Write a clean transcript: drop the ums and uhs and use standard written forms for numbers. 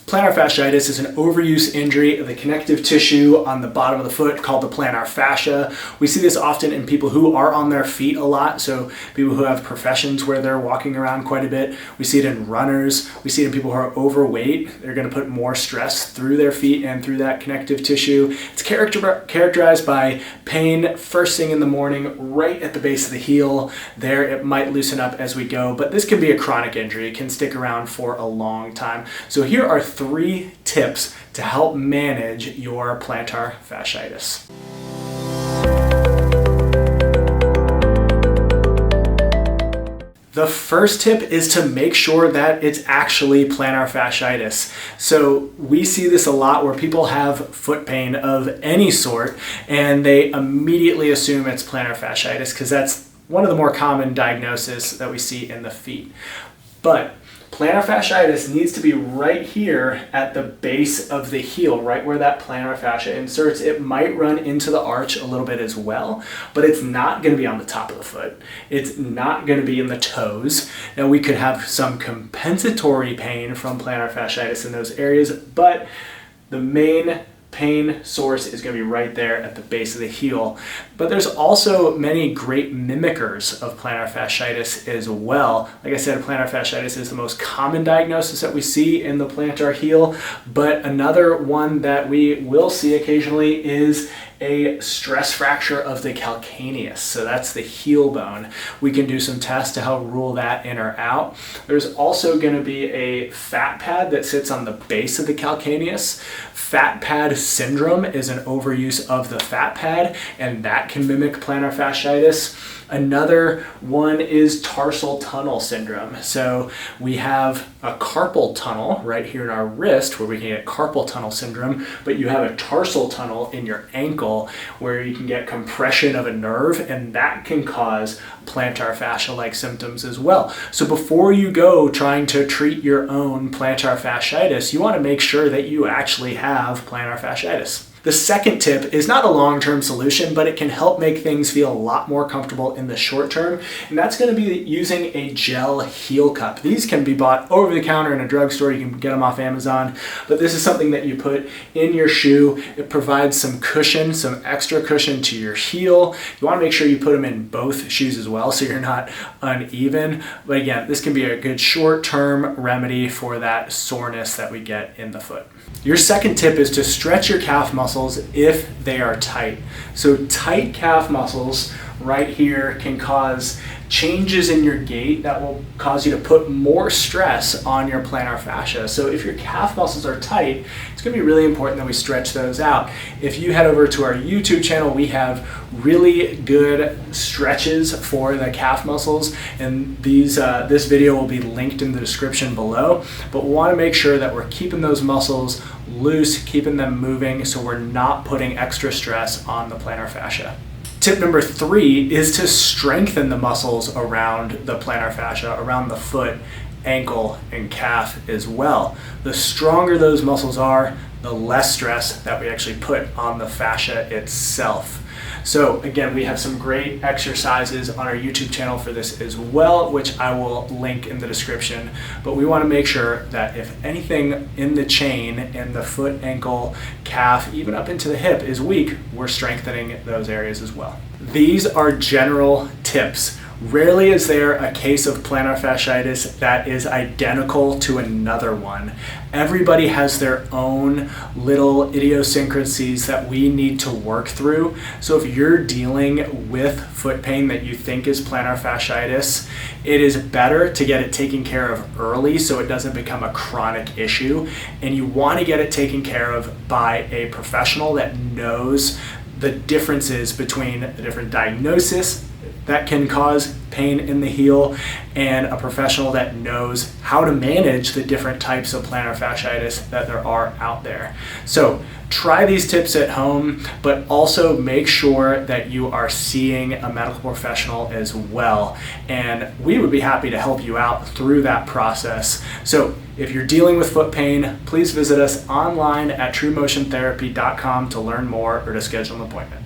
Plantar fasciitis is an overuse injury of the connective tissue on the bottom of the foot called the plantar fascia. We see this often in people who are on their feet a lot, so people who have professions where they're walking around quite a bit. We see it in runners. We see it in people who are overweight. They're going to put more stress through their feet and through that connective tissue. It's characterized by pain first thing in the morning, right at the base of the heel. There, it might loosen up as we go, but this can be a chronic injury. It can stick around for a long time. So here are 3 tips to help manage your plantar fasciitis. The first tip is to make sure that it's actually plantar fasciitis. So we see this a lot where people have foot pain of any sort and they immediately assume it's plantar fasciitis because that's one of the more common diagnoses that we see in the feet. But plantar fasciitis needs to be right here at the base of the heel, right where that plantar fascia inserts. It might run into the arch a little bit as well, but it's not going to be on the top of the foot. It's not going to be in the toes. Now, we could have some compensatory pain from plantar fasciitis in those areas, but the main pain source is going to be right there at the base of the heel. But there's also many great mimickers of plantar fasciitis as well. Like I said, plantar fasciitis is the most common diagnosis that we see in the plantar heel, but another one that we will see occasionally is a stress fracture of the calcaneus. So that's the heel bone. We can do some tests to help rule that in or out. There's also going to be a fat pad that sits on the base of the calcaneus. Fat pad syndrome is an overuse of the fat pad, and that can mimic plantar fasciitis. Another one is tarsal tunnel syndrome. So we have a carpal tunnel right here in our wrist where we can get carpal tunnel syndrome, but you have a tarsal tunnel in your ankle where you can get compression of a nerve, and that can cause plantar fascia-like symptoms as well. So before you go trying to treat your own plantar fasciitis, you want to make sure that you actually have plantar fasciitis. The second tip is not a long-term solution, but it can help make things feel a lot more comfortable in the short term, and that's going to be using a gel heel cup. These can be bought over the counter in a drugstore. You can get them off Amazon, but this is something that you put in your shoe. It provides some cushion, some extra cushion to your heel. You want to make sure you put them in both shoes as well so you're not uneven. But again, this can be a good short-term remedy for that soreness that we get in the foot. Your second tip is to stretch your calf muscles if they are tight. So tight calf muscles right here can cause changes in your gait that will cause you to put more stress on your plantar fascia. So if your calf muscles are tight, it's going to be really important that we stretch those out. If you head over to our YouTube channel, we have really good stretches for the calf muscles, and this video will be linked in the description below. But we want to make sure that we're keeping those muscles loose, keeping them moving, so we're not putting extra stress on the plantar fascia. Tip number 3 is to strengthen the muscles around the plantar fascia, around the foot, ankle, and calf as well. The stronger those muscles are, the less stress that we actually put on the fascia itself. So again, we have some great exercises on our YouTube channel for this as well, which I will link in the description. But we want to make sure that if anything in the chain, in the foot, ankle, calf, even up into the hip is weak, we're strengthening those areas as well. These are general tips. Rarely is there a case of plantar fasciitis that is identical to another one. Everybody has their own little idiosyncrasies that we need to work through. So if you're dealing with foot pain that you think is plantar fasciitis, it is better to get it taken care of early so it doesn't become a chronic issue. And you want to get it taken care of by a professional that knows the differences between the different diagnoses that can cause pain in the heel, and a professional that knows how to manage the different types of plantar fasciitis that there are out there. So try these tips at home, but also make sure that you are seeing a medical professional as well. And we would be happy to help you out through that process. So if you're dealing with foot pain, please visit us online at TruMotionTherapy.com to learn more or to schedule an appointment.